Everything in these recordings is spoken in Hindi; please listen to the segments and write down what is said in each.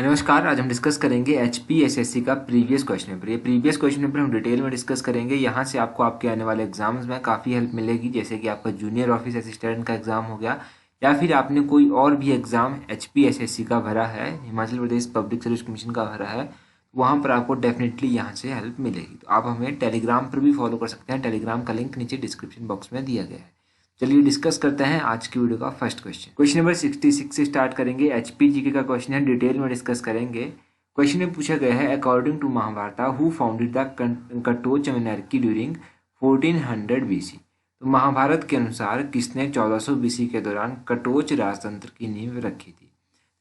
नमस्कार। आज हम डिस्कस करेंगे एचपीएसएससी का प्रीवियस क्वेश्चन पेपर। ये प्रीवियस क्वेश्चन पेपर हम डिटेल में डिस्कस करेंगे। यहाँ से आपको आपके आने वाले एग्जाम्स में काफ़ी हेल्प मिलेगी, जैसे कि आपका जूनियर ऑफिस असिस्टेंट का एग्जाम हो गया, या फिर आपने कोई और भी एग्जाम एचपीएसएससी का भरा है, हिमाचल प्रदेश पब्लिक सर्विस कमीशन का भरा है, वहाँ पर आपको डेफिनेटली यहाँ से हेल्प मिलेगी। तो आप हमें टेलीग्राम पर भी फॉलो कर सकते हैं। टेलीग्राम का लिंक नीचे डिस्क्रिप्शन बॉक्स में दिया गया है। चलिए डिस्कस करते हैं आज की वीडियो का फर्स्ट क्वेश्चन नंबर 66 से स्टार्ट करेंगे। एचपीजीके का क्वेश्चन है, डिटेल में डिस्कस करेंगे। क्वेश्चन में पूछा गया है, according to Mahabharata who founded the Katoch monarchy during 1400 BC. तो महाभारत के अनुसार किसने 1400 बीसी के दौरान कटोच राजतंत्र की नींव रखी थी।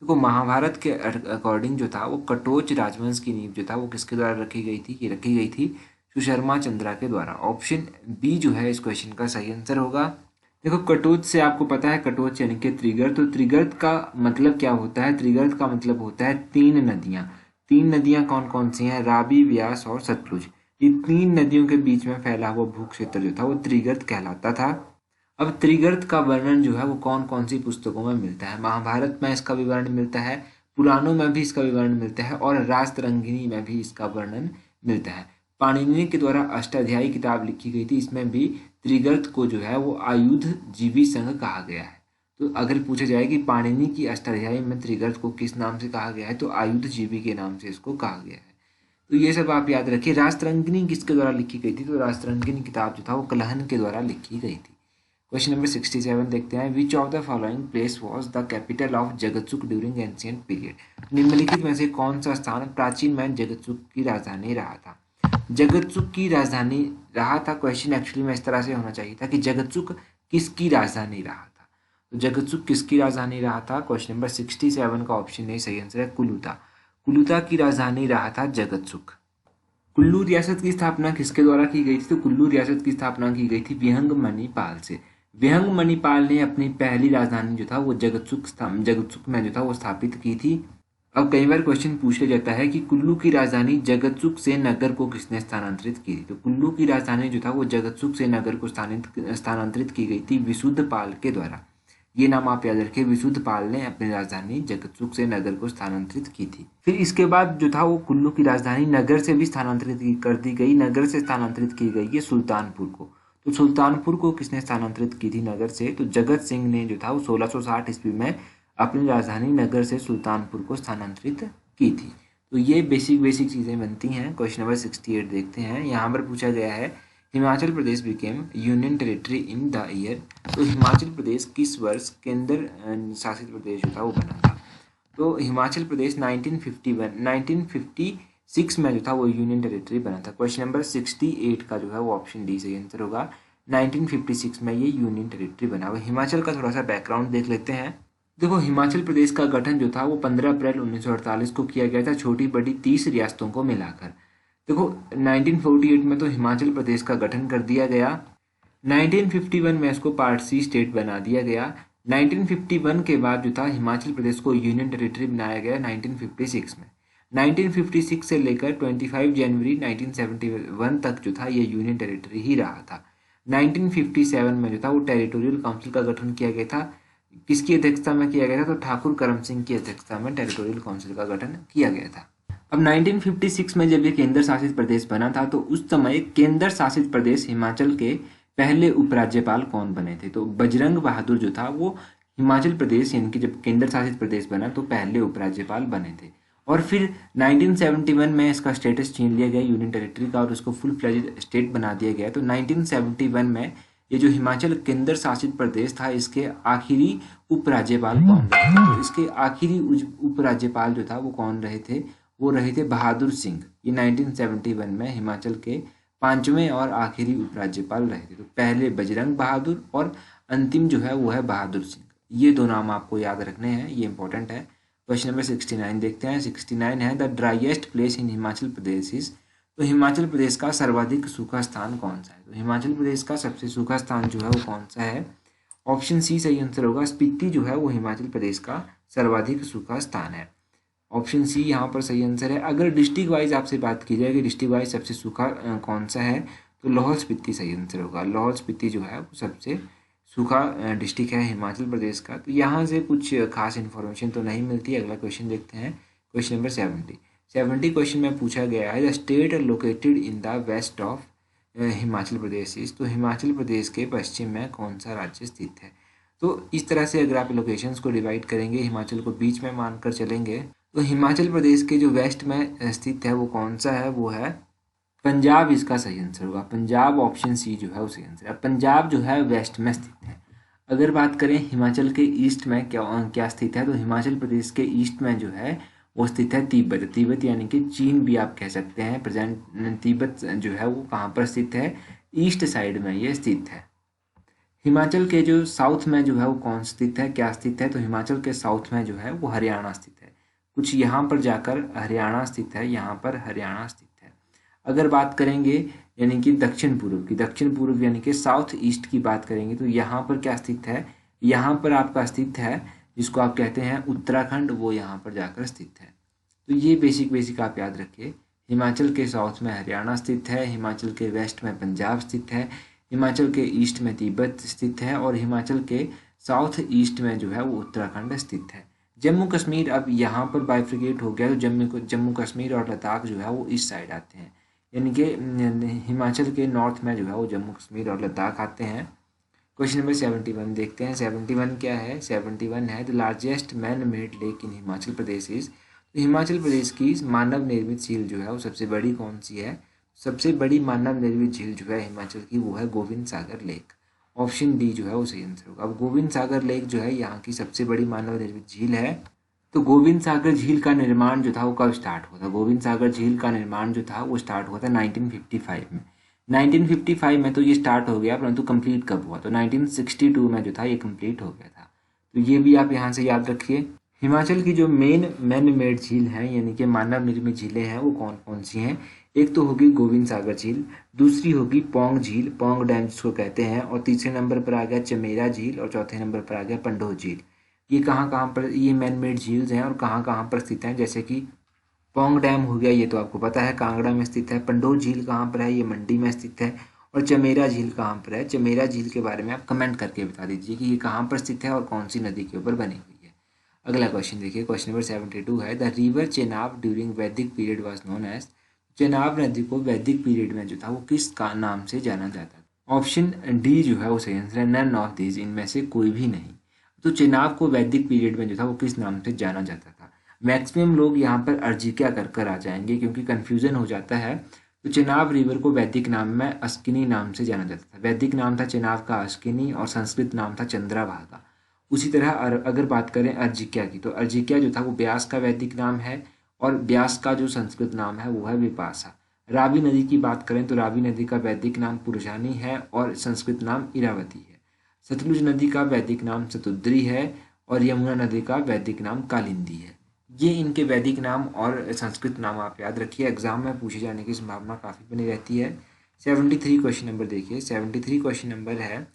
देखो, महाभारत के अकॉर्डिंग जो था वो कटोच राजवंश की नींव जो था वो किसके द्वारा रखी गई थी सुशर्मा चंद्रा के द्वारा। ऑप्शन बी जो है इस क्वेश्चन का सही आंसर होगा। देखो, कटोच से आपको पता है, कटोच यानी कि त्रिगर्त। तो त्रिगर्त का मतलब क्या होता है? त्रिगर्त का मतलब होता है तीन नदियां। तीन नदियां कौन कौन सी हैं? रावी, व्यास और सतलुज। ये तीन नदियों के बीच में फैला हुआ भू क्षेत्र जो था वो त्रिगर्त कहलाता था। अब त्रिगर्त का वर्णन जो है वो कौन कौन सी पुस्तकों में मिलता है? महाभारत में इसका विवरण मिलता है, पुराणों में भी इसका विवरण मिलता है, और रासतरंगिणी में भी इसका वर्णन मिलता है। पाणिनि के द्वारा अष्टाध्यायी किताब लिखी गई थी, इसमें भी त्रिगर्त को जो है वो आयुध जीवी संघ कहा गया है। तो अगर पूछा जाए कि पाणिनि की अष्टाध्यायी में त्रिगर्त को किस नाम से कहा गया है, तो आयुध जीवी के नाम से इसको कहा गया है। तो ये सब आप याद रखिए। रासतरंगिणी किसके द्वारा लिखी गई थी? तो रासतरंगिणी किताब जो था वो कलहन के द्वारा लिखी गई थी। क्वेश्चन नंबर 67 देखते हैं, which of the following place was the capital of Jagatsukh during ancient period. निम्नलिखित में से कौन सा स्थान प्राचीन में जगतसुक की राजधानी रहा था? जगतसुक की राजधानी रहा था, क्वेश्चन एक्चुअली में इस तरह से होना चाहिए था कि जगतसुक किसकी राजधानी रहा था। तो जगतसुक किसकी राजधानी रहा था? क्वेश्चन नंबर 67 का ऑप्शन नहीं सही आंसर है, कुलूता। कुलूता की राजधानी रहा था जगतसुक। कुल्लू रियासत की स्थापना किसके द्वारा की गई थी? तो कुल्लू रियासत की स्थापना की गई थी विहंग मणिपाल से। विहंग मणिपाल ने अपनी पहली राजधानी जो था वो जगतसुक में जो था वो स्थापित की थी। अब कई बार क्वेश्चन पूछ लिया जाता है कि कुल्लू की राजधानी जगतसुक से नगर को किसने स्थानांतरित की थी। तो कुल्लू की राजधानी जो था वो जगतसुक से नगर को स्थानांतरित की गई थी विशुद्धपाल के द्वारा। ये नाम आप याद रखें, विशुद्धपाल ने अपनी राजधानी जगतसुक से नगर को स्थानांतरित की थी। फिर इसके बाद जो था वो कुल्लू की राजधानी नगर से भी स्थानांतरित कर दी गई। नगर से स्थानांतरित की गई है सुल्तानपुर को। तो सुल्तानपुर को किसने स्थानांतरित की थी नगर से? तो जगत सिंह ने जो था वो 1660 ईस्वी में अपनी राजधानी नगर से सुल्तानपुर को स्थानांतरित की थी। तो ये बेसिक चीज़ें बनती हैं। क्वेश्चन नंबर 68 देखते हैं। यहाँ पर पूछा गया है, Himachal Pradesh became union territory in the year. तो हिमाचल प्रदेश किस वर्ष केंद्र शासित प्रदेश जो था वो बना था? तो हिमाचल प्रदेश 1956 में जो था वो यूनियन टेरिटरी बना था। क्वेश्चन नंबर 68 का जो है वो ऑप्शन डी सही आंसर होगा। 1956 में ये यूनियन टेरिटरी बना हुआ। हिमाचल का थोड़ा सा बैकग्राउंड देख लेते हैं। देखो, हिमाचल प्रदेश का गठन जो था वो 15 अप्रैल 1948 को किया गया था, छोटी बड़ी 30 रियासतों को मिलाकर। देखो, 1948 में तो हिमाचल प्रदेश का गठन कर दिया गया। 1951 में इसको पार्ट सी स्टेट बना दिया गया। 1951 के बाद जो था हिमाचल प्रदेश को यूनियन टेरिटरी बनाया गया 1956 में। 1956 से लेकर 25 जनवरी 1971 तक जो था ये यूनियन टेरिटरी ही रहा था। 1957 में जो था वो टेरिटोरियल काउंसिल का गठन किया गया था। किसकी अध्यक्षता में किया गया था? तो ठाकुर करम सिंह की अध्यक्षता में टेरिटोरियल काउंसिल का गठन किया गया था। अब 1956 में जब ये केंद्र शासित प्रदेश बना था तो उस समय केंद्र शासित प्रदेश हिमाचल के पहले उपराज्यपाल कौन बने थे? तो बजरंग बहादुर जो था वो हिमाचल प्रदेश यानी कि जब केंद्र शासित प्रदेश बना तो पहले उपराज्यपाल बने थे। और फिर 1971 में इसका स्टेटस छीन लिया गया यूनियन टेरिटरी का और उसको फुल फ्लेज्ड स्टेट बना दिया गया। तो 1971 में ये जो हिमाचल केंद्र शासित प्रदेश था इसके आखिरी उपराज्यपाल कौन रहे थे? तो इसके आखिरी उपराज्यपाल जो था वो कौन रहे थे? वो रहे थे बहादुर सिंह। ये 1971 में हिमाचल के 5वें और आखिरी उपराज्यपाल रहे थे। तो पहले बजरंग बहादुर और अंतिम जो है वो है बहादुर सिंह। ये दो नाम आपको याद रखने हैं, ये इंपॉर्टेंट है। क्वेश्चन नंबर 69 देखते हैं। 69 है, the driest place in Himachal Pradesh is. तो हिमाचल प्रदेश का सर्वाधिक सूखा स्थान कौन सा है? तो हिमाचल प्रदेश का सबसे सूखा स्थान जो है वो कौन सा है? ऑप्शन सी सही आंसर होगा। स्पीति जो है वो हिमाचल प्रदेश का सर्वाधिक सूखा स्थान है। ऑप्शन सी यहाँ पर सही आंसर है। अगर डिस्ट्रिक्ट वाइज आपसे बात की जाए कि डिस्ट्रिक्ट वाइज सबसे सूखा कौन सा है, तो लाहौल स्पीति सही आंसर होगा। लाहौल स्पीति जो है वो सबसे सूखा डिस्ट्रिक्ट है हिमाचल प्रदेश का। तो यहाँ से कुछ खास इन्फॉर्मेशन तो नहीं मिलती। अगला क्वेश्चन देखते हैं। क्वेश्चन नंबर 70 क्वेश्चन में पूछा गया है the state located in the west of Himachal Pradesh is, तो हिमाचल प्रदेश के पश्चिम में कौन सा राज्य स्थित है। तो इस तरह से अगर आप लोकेशंस को डिवाइड करेंगे, हिमाचल को बीच में मानकर चलेंगे, तो हिमाचल प्रदेश के जो वेस्ट में स्थित है वो कौन सा है, वो है पंजाब। इसका सही आंसर होगा पंजाब, ऑप्शन सी जो है वो सही आंसर है। पंजाब जो है वेस्ट में स्थित है। अगर बात करें हिमाचल के ईस्ट में क्या क्या स्थित है, तो हिमाचल प्रदेश के ईस्ट में जो है वो स्थित है तिब्बत। तिब्बत यानी कि चीन भी आप कह सकते हैं। प्रेजेंट तिब्बत जो है वो कहाँ पर स्थित है, ईस्ट साइड में ये स्थित है। हिमाचल के जो साउथ में जो है वो कौन स्थित है, क्या स्थित है, तो हिमाचल के साउथ में जो है वो हरियाणा स्थित है। कुछ यहाँ पर जाकर हरियाणा स्थित है, यहाँ पर हरियाणा स्थित है। अगर बात करेंगे यानी कि दक्षिण पूर्व की, दक्षिण पूर्व यानी कि साउथ ईस्ट की बात करेंगे, तो यहाँ पर क्या स्थित है, यहाँ पर आपका स्थित है जिसको आप कहते हैं उत्तराखंड, वो यहाँ पर जाकर स्थित है। तो ये बेसिक आप याद रखिए। हिमाचल के साउथ में हरियाणा स्थित है, हिमाचल के वेस्ट में पंजाब स्थित है, हिमाचल के ईस्ट में तिब्बत स्थित है और हिमाचल के साउथ ईस्ट में जो है वो उत्तराखंड स्थित है। जम्मू कश्मीर अब यहाँ पर बाइफ्रिकेट हो गया, तो जम्मू कश्मीर और लद्दाख जो है वो इस साइड आते हैं, यानी कि हिमाचल के नॉर्थ में जो है वो जम्मू कश्मीर और लद्दाख आते हैं। क्वेश्चन नंबर 71 देखते हैं। 71 क्या है, 71 है the largest man made lake in Himachal Pradesh is, तो हिमाचल प्रदेश की मानव निर्मित झील जो है वो सबसे बड़ी कौन सी है। सबसे बड़ी मानव निर्मित झील जो है हिमाचल की वो है गोविंद सागर लेक, ऑप्शन डी जो है वो सही आंसर होगा। अब गोविंद सागर लेक जो है यहाँ की सबसे बड़ी मानव निर्मित झील है। तो गोविंद सागर झील का निर्माण जो था वो कब स्टार्ट हुआ था, गोविंद सागर झील का निर्माण जो था वो स्टार्ट हुआ था 1955 में। 1955 में तो ये स्टार्ट हो गया, परंतु कंप्लीट कब हुआ, तो 1962 में जो था ये कंप्लीट हो गया था। तो ये भी आप यहाँ से याद रखिए। हिमाचल की जो मेन मैन मेड झील हैं यानी कि मानव निर्मित झीलें हैं वो कौन कौन सी हैं। एक तो होगी गोविंद सागर झील, दूसरी होगी पौंग झील, पौंग डैम जिसको कहते हैं, और तीसरे नंबर पर आ गया चमेरा झील और चौथे नंबर पर आ गया पंडोह झील। ये कहाँ पर ये मैन मेड झील्स हैं और कहाँ पर स्थित हैं, जैसे कि पौंग डैम हो गया, ये तो आपको पता है कांगड़ा में स्थित है। पंडोह झील कहाँ पर है, ये मंडी में स्थित है। और चमेरा झील कहाँ पर है, चमेरा झील के बारे में आप कमेंट करके बता दीजिए कि ये कहाँ पर स्थित है और कौन सी नदी के ऊपर बनी हुई है। अगला क्वेश्चन देखिए, क्वेश्चन नंबर 72 है the river Chenab during Vedic period was known as, Chenab नदी को वैदिक पीरियड में जो था वो किस का नाम से जाना जाता था। ऑप्शन डी जो है वो सही आंसर है, नन ऑफ दीज, इनमें से कोई भी नहीं। तो चेनाब को वैदिक पीरियड में जो था वो किस नाम से जाना जाता था। मैक्सिमम लोग यहाँ पर अर्जिक्या कर आ जाएंगे क्योंकि कन्फ्यूजन हो जाता है। तो चेनाब रिवर को वैदिक नाम में अस्किनी नाम से जाना जाता था। वैदिक नाम था चेनाब का अस्किनी और संस्कृत नाम था चंद्रभागा। उसी तरह अगर बात करें अर्जिक्या की, तो अर्जिक्या जो था वो ब्यास का वैदिक नाम है और ब्यास का जो संस्कृत नाम है वो है विपाशा। रावी नदी की बात करें तो रावी नदी का वैदिक नाम पुरुषानी है और संस्कृत नाम इरावती है। सतलुज नदी का वैदिक नाम सतुद्री है और यमुना नदी का वैदिक नाम कालिंदी है। ये इनके वैदिक नाम और संस्कृत नाम आप याद रखिए, एग्जाम में पूछे जाने की संभावना काफ़ी बनी रहती है। 73 क्वेश्चन नंबर देखिए, 73 क्वेश्चन नंबर है,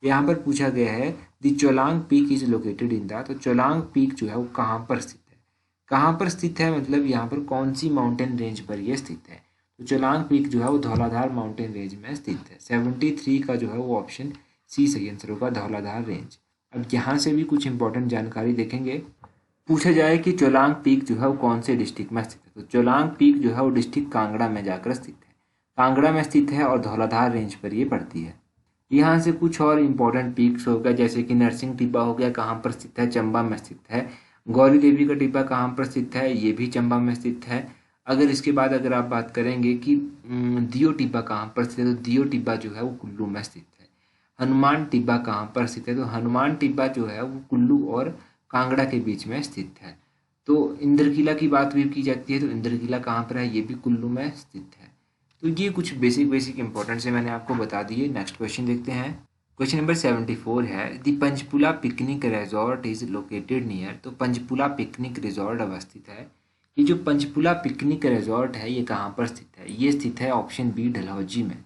यहाँ पर पूछा गया है the Cholang peak is located in the, तो चोलांग पीक जो है वो कहाँ पर स्थित है। कहाँ पर स्थित है मतलब यहाँ पर कौन सी माउंटेन रेंज पर यह स्थित है। तो चोलांग पीक जो है वो धौलाधार माउंटेन रेंज में स्थित है। 73 का जो है वो ऑप्शन सी सही आंसर होगा, धौलाधार रेंज। अब यहाँ से भी कुछ इंपॉर्टेंट जानकारी देखेंगे। पूछा जाए कि चोलांग पीक जो है वो कौन से डिस्ट्रिक्ट में स्थित है, तो चोलांग पीक जो है वो डिस्ट्रिक्ट कांगड़ा में जाकर स्थित है, कांगड़ा में स्थित है और धौलाधार रेंज पर ये पड़ती है। यहाँ से कुछ और इम्पोर्टेंट पीक्स हो गया, जैसे कि नरसिंह टिब्बा हो गया, कहाँ पर स्थित है, चंबा में स्थित है। गौरी देवी का टिब्बा कहाँ पर स्थित है, ये भी चंबा में स्थित है। अगर इसके बाद अगर आप बात करेंगे कि दियो टिब्बा कहाँ पर स्थित है, तो दियो टिब्बा जो है वो कुल्लू में स्थित है। हनुमान टिब्बा कहाँ पर स्थित है, तो हनुमान टिब्बा जो है वो कुल्लू और कांगड़ा के बीच में स्थित है। तो इंद्रकिला की बात भी की जाती है, तो इंद्रकिला कहाँ पर है, ये भी कुल्लू में स्थित है। तो ये कुछ बेसिक इंपॉर्टेंट से मैंने आपको बता दिए। नेक्स्ट क्वेश्चन देखते हैं। क्वेश्चन नंबर 74 है the Panchpula picnic resort is located near, तो पंचपुला पिकनिक रिजॉर्ट अवस्थित है। ये जो पंचपुला पिकनिक रिजॉर्ट है ये कहाँ पर स्थित है, ये स्थित है ऑप्शन बी डलहौजी में।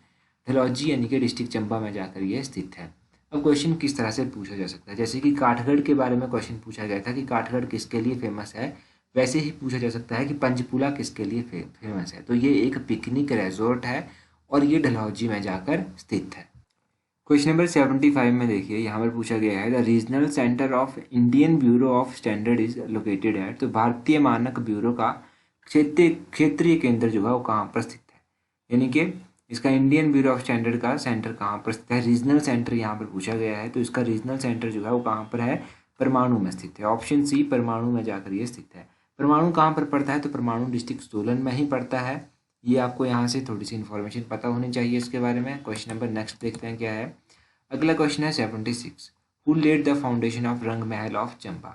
डलहौजी यानी कि डिस्ट्रिक्ट चंबा में जाकर ये स्थित है। अब क्वेश्चन किस तरह से पूछा जा सकता है, जैसे कि काठगढ़ के बारे में क्वेश्चन पूछा गया था कि काठगढ़ किसके लिए फेमस है, वैसे ही पूछा जा सकता है कि पंचपुला किसके लिए फेमस है। तो ये एक पिकनिक रिजॉर्ट है और ये डलहौजी में जाकर स्थित है। क्वेश्चन नंबर 75 में देखिए यहाँ पर पूछा गया है the regional centre of Indian bureau of standard is located है। तो भारतीय मानक ब्यूरो का क्षेत्रीय केंद्र जो है वो कहाँ पर स्थित है, यानी कि इसका इंडियन ब्यूरो ऑफ स्टैंडर्ड का सेंटर कहाँ पर स्थित है। रीजनल सेंटर यहाँ पर पूछा गया है, तो इसका रीजनल सेंटर जो है वो कहाँ पर है, परमाणु में स्थित है। ऑप्शन सी परमाणु में जाकर ये स्थित है। परमाणु कहाँ पर पड़ता है, तो परमाणु डिस्ट्रिक्ट सोलन में ही पड़ता है। ये आपको यहाँ से थोड़ी सी इन्फॉर्मेशन पता होनी चाहिए इसके बारे में। क्वेश्चन नंबर नेक्स्ट देखते हैं क्या है। अगला क्वेश्चन है 76, who led the foundation of Rang Mahal of Chamba.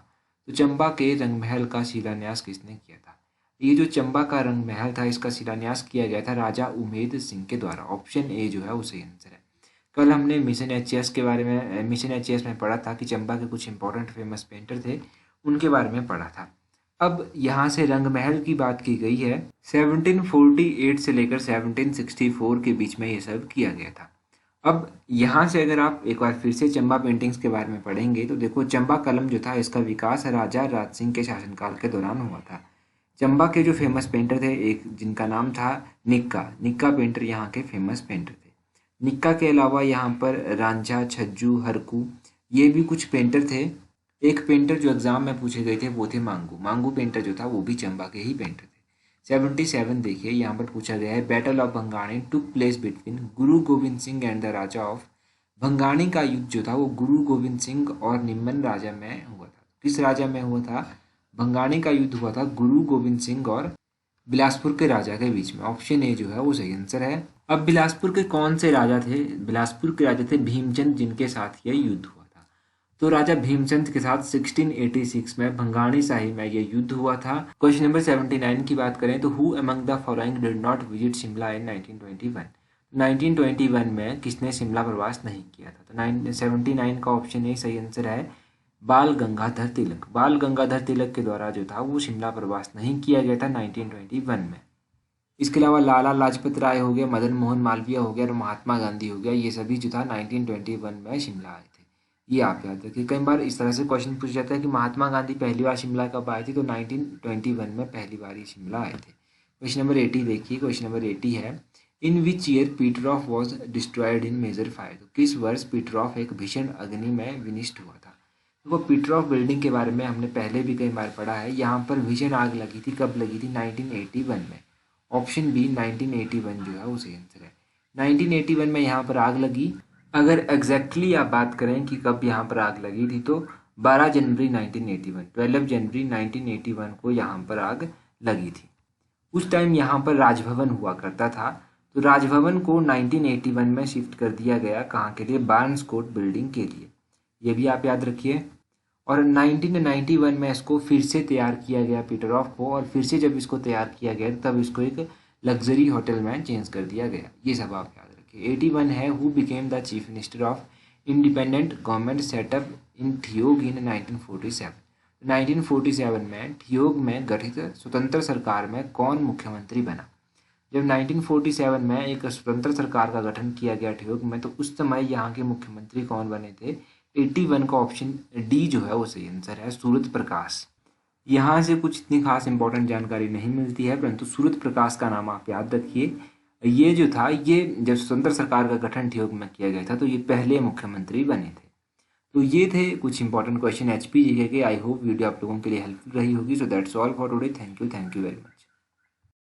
तो चंबा के रंग महल का शिलान्यास किसने किया था। ये जो चंबा का रंग महल था इसका शिलान्यास किया गया था राजा उमेद सिंह के द्वारा। ऑप्शन ए जो है वो सही आंसर है। कल हमने मिशन एचएस के बारे में पढ़ा था कि चंबा के कुछ इंपॉर्टेंट फेमस पेंटर थे, उनके बारे में पढ़ा था। अब यहाँ से रंग महल की बात की गई है। 1748 से लेकर 1764 के बीच में ये सब किया गया था। अब यहाँ से अगर आप एक बार फिर से चंबा पेंटिंग्स के बारे में पढ़ेंगे तो देखो चंबा कलम जो था इसका विकास राजा राज सिंह के शासनकाल के दौरान हुआ था। चंबा के जो फेमस पेंटर थे, एक जिनका नाम था निक्का पेंटर यहाँ के फेमस पेंटर थे। निक्का के अलावा यहाँ पर रांझा, छज्जू, हरकू ये भी कुछ पेंटर थे। एक पेंटर जो एग्जाम में पूछे गए थे वो थे मांगू पेंटर जो था वो भी चंबा के ही पेंटर थे। 77 देखिए यहाँ पर पूछा गया है battle of Bhangani took place between Guru Gobind Singh and the raja of. Bhangani का युद्ध जो था वो गुरु गोविंद सिंह और निम्मन राजा में हुआ था। किस राजा में हुआ था, भंगाणी का युद्ध हुआ था गुरु गोविंद सिंह और बिलासपुर के राजा के बीच में। ऑप्शन ए जो है वो सही आंसर है। अब बिलासपुर के कौन से राजा थे, बिलासपुर के राजा थे भीमचंद, जिनके साथ यह युद्ध हुआ था। तो राजा भीमचंद के साथ 1686 में भंगाणी साहिब में यह युद्ध हुआ था। क्वेश्चन नंबर 79 की बात करें तो who among the following did not visit Shimla in 1921। 1921 में किसने शिमला प्रवास नहीं किया था। तो 79 का ऑप्शन ए सही आंसर है, बाल गंगाधर तिलक। बाल गंगाधर तिलक के द्वारा जो था वो शिमला प्रवास नहीं किया गया था 1921 में। इसके अलावा लाला लाजपत राय हो गया, मदन मोहन मालवीय हो गया और महात्मा गांधी हो गया, ये सभी जो था 1921 में शिमला आए थे। ये आप याद रखिए। कई बार इस तरह से क्वेश्चन पूछ जाता है कि महात्मा गांधी पहली बार शिमला कब आए थे, तो 1921 में पहली बार ही शिमला आए थे। क्वेश्चन नंबर 80 देखिए। क्वेश्चन नंबर 80 है in which year Peterhoff was destroyed in major fire. तो किस वर्ष पीटरऑफ एक भीषण अग्नि में विनिष्ट हुआ था। देखो पीटरऑफ बिल्डिंग के बारे में हमने पहले भी कई बार पढ़ा है। यहाँ पर भीषण आग लगी थी, कब लगी थी, 1981 में। ऑप्शन बी 1981 जो है वो सही आंसर है। 1981 में यहाँ पर आग लगी। अगर एग्जैक्टली आप बात करें कि कब यहाँ पर आग लगी थी तो 12 जनवरी 1981, 12 जनवरी 1981 को यहाँ पर आग लगी थी। उस टाइम यहाँ पर राजभवन हुआ करता था, तो राजभवन को 1981 में शिफ्ट कर दिया गया कहाँ के लिए, बार्न्स कोर्ट बिल्डिंग के लिए। ये भी आप याद रखिए। और 1991 में इसको फिर से तैयार किया गया पीटरऑफ को, और फिर से जब इसको तैयार किया गया तब इसको एक लग्जरी होटल में चेंज कर दिया गया। ये सब आप याद रखिए। 81 है who became the chief minister of independent government setup in Theog in 1947। 1947 में ठियोग में गठित स्वतंत्र सरकार में कौन मुख्यमंत्री बना। जब 1947 में एक स्वतंत्र सरकार का गठन किया गया ठियोग में, तो उस समय यहाँ के मुख्यमंत्री कौन बने थे। 81 का ऑप्शन डी जो है वो सही आंसर है, सूरत प्रकाश। यहाँ से कुछ इतनी खास इंपॉर्टेंट जानकारी नहीं मिलती है, परंतु सूरत प्रकाश का नाम आप याद रखिए। ये जो था, ये जब स्वतंत्र सरकार का गठन ठियोग में किया गया था तो ये पहले मुख्यमंत्री बने थे। तो ये थे कुछ इंपॉर्टेंट क्वेश्चन एचपी जीके के। आई होप वीडियो आप लोगों के लिए हेल्पफुल रही होगी। So that's all for today. Thank you very much.